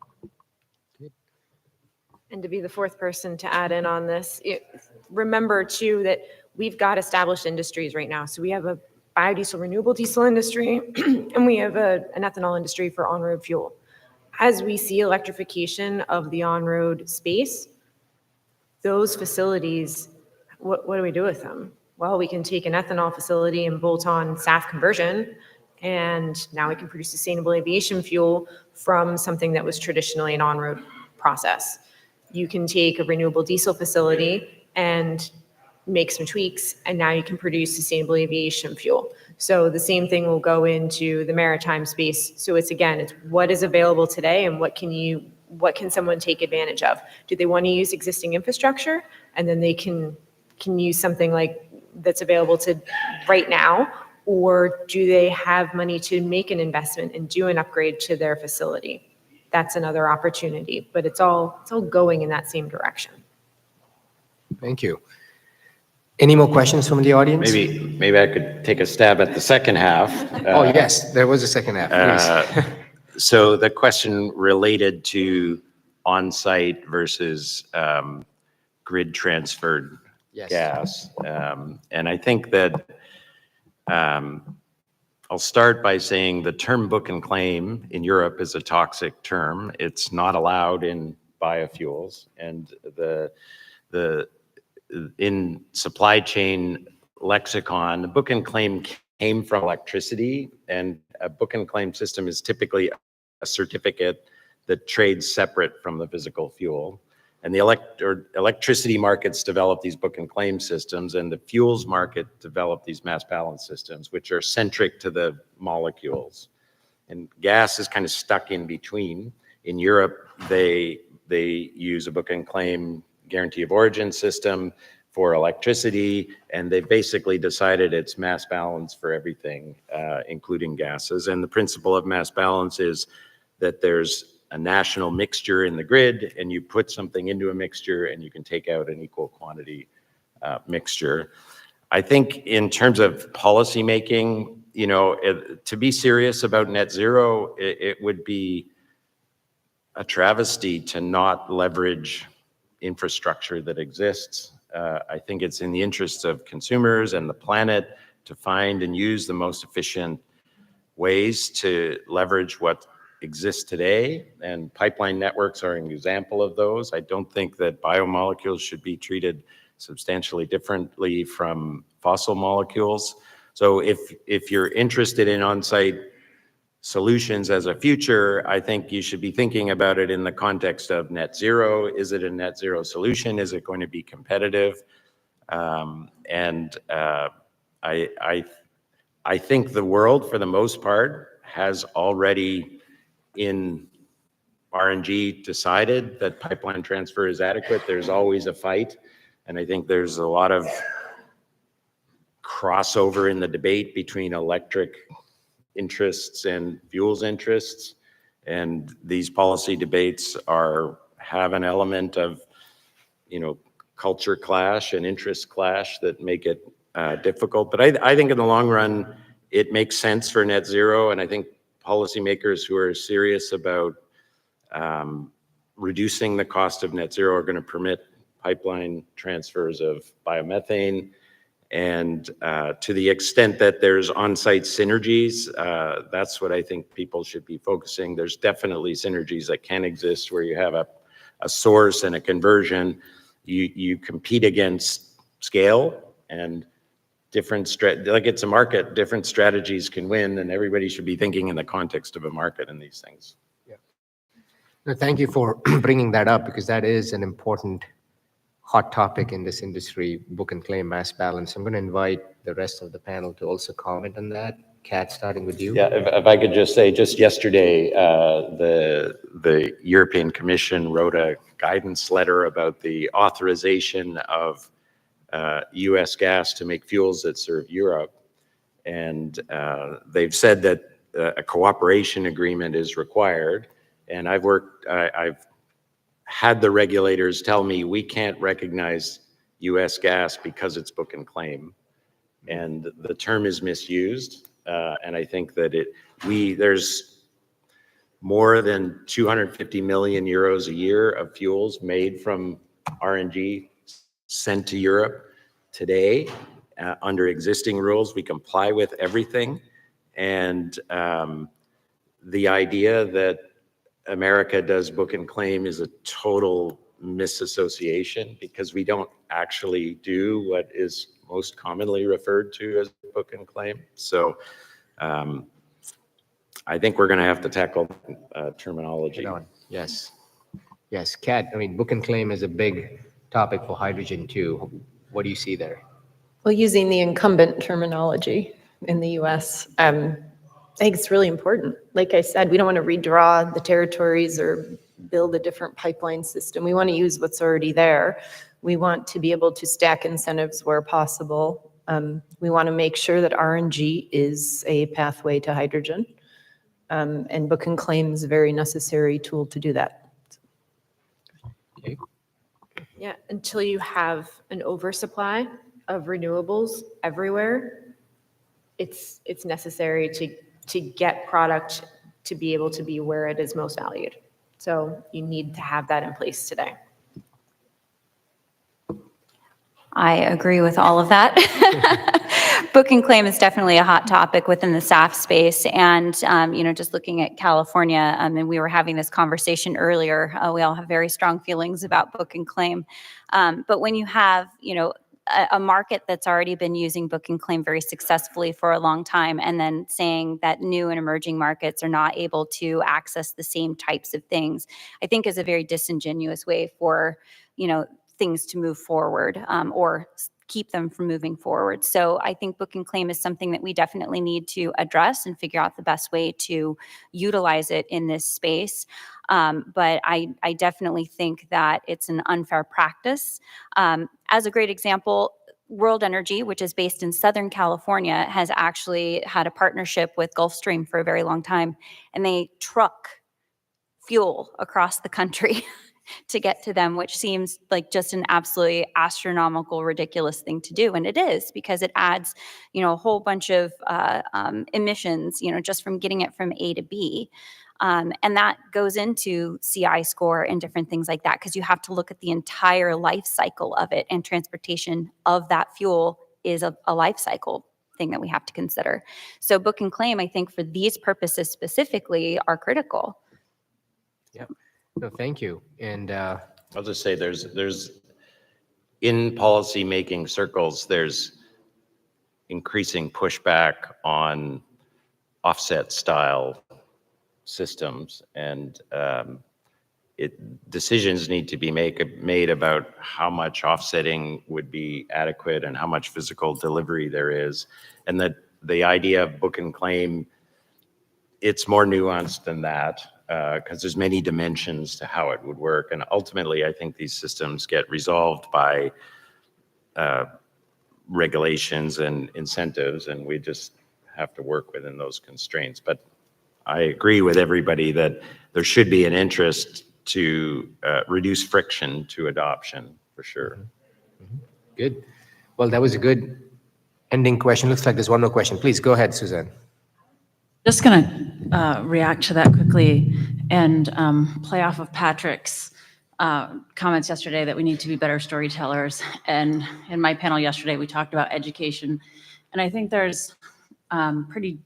And to be the fourth person to add in on this, remember too that we've got established industries right now. So we have a biodiesel, renewable diesel industry, and we have an ethanol industry for on-road fuel. As we see electrification of the on-road space, those facilities, what do we do with them? Well, we can take an ethanol facility and bolt on SAF conversion, and now we can produce sustainable aviation fuel from something that was traditionally an on-road process. You can take a renewable diesel facility and make some tweaks, and now you can produce sustainable aviation fuel. So the same thing will go into the maritime space. So it's what is available today, and what can someone take advantage of? Do they want to use existing infrastructure, and then they can use something like that's available to right now, or do they have money to make an investment and do an upgrade to their facility? That's another opportunity, but it's all going in that same direction. Thank you. Any more questions from the audience? Maybe I could take a stab at the second half. Oh, yes, there was a second half, please. So the question related to on-site versus grid transferred gas. And I think that I'll start by saying the term book and claim in Europe is a toxic term. It's not allowed in biofuels, and in supply chain lexicon, the book and claim came from electricity, and a book and claim system is typically a certificate that trades separate from the physical fuel. And the electricity markets develop these book and claim systems, and the fuels market develop these mass balance systems, which are centric to the molecules. And gas is kind of stuck in between. In Europe, they use a book and claim guarantee of origin system for electricity, and they've basically decided it's mass balance for everything, including gases. And the principle of mass balance is that there's a national mixture in the grid, and you put something into a mixture and you can take out an equal quantity mixture. I think in terms of policy making, you know, to be serious about net zero, it would be a travesty to not leverage infrastructure that exists. I think it's in the interests of consumers and the planet to find and use the most efficient ways to leverage what exists today, and pipeline networks are an example of those. I don't think that biomolecules should be treated substantially differently from fossil molecules. So if you're interested in on-site solutions as a future, I think you should be thinking about it in the context of net zero. Is it a net zero solution? Is it going to be competitive? I think the world, for the most part, has already in RNG decided that pipeline transfer is adequate. There's always a fight, and I think there's a lot of crossover in the debate between electric interests and fuels interests, and these policy debates have an element of, you know, culture clash and interest clash that make it difficult. But I think in the long run, it makes sense for net zero, and I think policymakers who are serious about reducing the cost of net zero are going to permit pipeline transfers of biomethane. And to the extent that there's on-site synergies, that's what I think people should be focusing. There's definitely synergies that can exist where you have a source and a conversion. You compete against scale, and like it's a market, different strategies can win, and everybody should be thinking in the context of a market in these things. Yeah. No, thank you for bringing that up, because that is an important hot topic in this industry, book and claim mass balance. I'm going to invite the rest of the panel to also comment on that. Kat, starting with you. Yeah, if I could just say, just yesterday, the European Commission wrote a guidance letter about the authorization of US gas to make fuels that serve Europe. And they've said that a cooperation agreement is required. And I've had the regulators tell me we can't recognize US gas because it's book and claim. And the term is misused. And I think that there's more than 250 million euros a year of fuels made from RNG sent to Europe today. Under existing rules, we comply with everything. And the idea that America does book and claim is a total misassociation, because we don't actually do what is most commonly referred to as book and claim. So I think we're going to have to tackle terminology. Yes. Yes, Kat, I mean, book and claim is a big topic for hydrogen too. What do you see there? Well, using the incumbent terminology in the US, I think it's really important. Like I said, we don't want to redraw the territories or build a different pipeline system. We want to use what's already there. We want to be able to stack incentives where possible. We want to make sure that RNG is a pathway to hydrogen. And book and claim is a very necessary tool to do that. Okay. Yeah, until you have an oversupply of renewables everywhere, it's necessary to get product to be able to be where it is most valued. So you need to have that in place today. I agree with all of that. Book and claim is definitely a hot topic within the SAF space. And, just looking at California, and we were having this conversation earlier, we all have very strong feelings about book and claim. But when you have, a market that's already been using book and claim very successfully for a long time, and then saying that new and emerging markets are not able to access the same types of things, I think is a very disingenuous way for, things to move forward, or keep them from moving forward. So I think book and claim is something that we definitely need to address and figure out the best way to utilize it in this space. But I definitely think that it's an unfair practice. As a great example, World Energy, which is based in Southern California, has actually had a partnership with Gulfstream for a very long time, and they truck fuel across the country to get to them, which seems like just an absolutely astronomical, ridiculous thing to do. And it is, because it adds, a whole bunch of emissions, just from getting it from A to B. And that goes into CI score and different things like that, because you have to look at the entire life cycle of it, and transportation of that fuel is a life cycle thing that we have to consider. So book and claim, I think, for these purposes specifically, are critical. Yep. No, thank you. And I'll just say there's in policy making circles, there's increasing pushback on offset style systems, and decisions need to be made about how much offsetting would be adequate and how much physical delivery there is, and that the idea of book and claim, it's more nuanced than that, because there's many dimensions to how it would work. And ultimately, I think these systems get resolved by regulations and incentives, and we just have to work within those constraints. But I agree with everybody that there should be an interest to reduce friction to adoption, for sure. Mm-hmm. Good. Well, that was a good ending question. Looks like there's one more question. Please go ahead, Suzanne. Just going to react to that quickly and play off of Patrick's comments yesterday that we need to be better storytellers. And in my panel yesterday, we talked about education. And I think there's pretty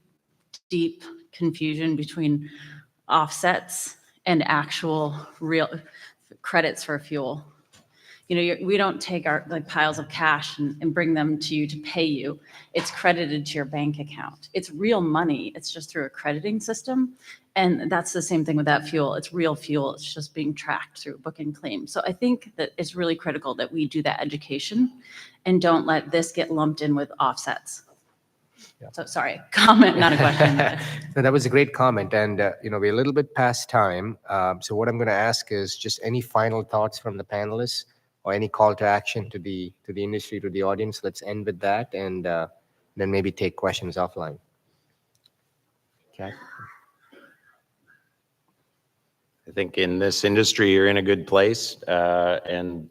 deep confusion between offsets and actual real credits for fuel. We don't take our piles of cash and bring them to you to pay you. It's credited to your bank account. It's real money. It's just through a crediting system. And that's the same thing with that fuel. It's real fuel. It's just being tracked through book and claim. So I think that it's really critical that we do that education and don't let this get lumped in with offsets. Yeah. So sorry, comment, not a question. No, that was a great comment. And, we're a little bit past time. So what I'm going to ask is just any final thoughts from the panelists, or any call to action to the industry, to the audience. Let's end with that, and then maybe take questions offline. Okay. I think in this industry, you're in a good place, and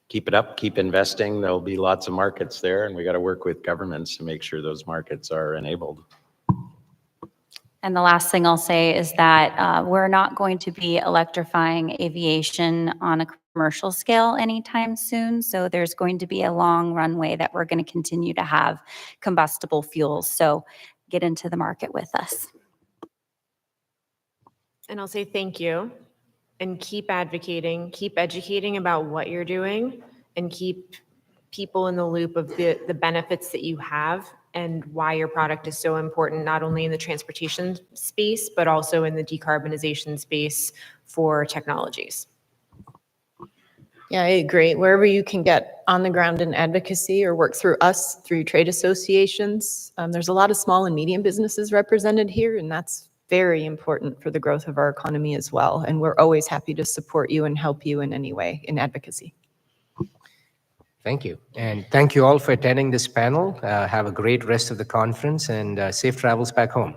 keep it up, keep investing. There'll be lots of markets there, and we got to work with governments to make sure those markets are enabled. And the last thing I'll say is that we're not going to be electrifying aviation on a commercial scale anytime soon. So there's going to be a long runway that we're going to continue to have combustible fuels. So get into the market with us. And I'll say thank you, and keep advocating, keep educating about what you're doing, and keep people in the loop of the benefits that you have and why your product is so important, not only in the transportation space, but also in the decarbonization space for technologies. Yeah, I agree. Wherever you can get on the ground in advocacy or work through us, through trade associations, there's a lot of small and medium businesses represented here, and that's very important for the growth of our economy as well. And we're always happy to support you and help you in any way in advocacy. Thank you. And thank you all for attending this panel. Have a great rest of the conference, and safe travels back home.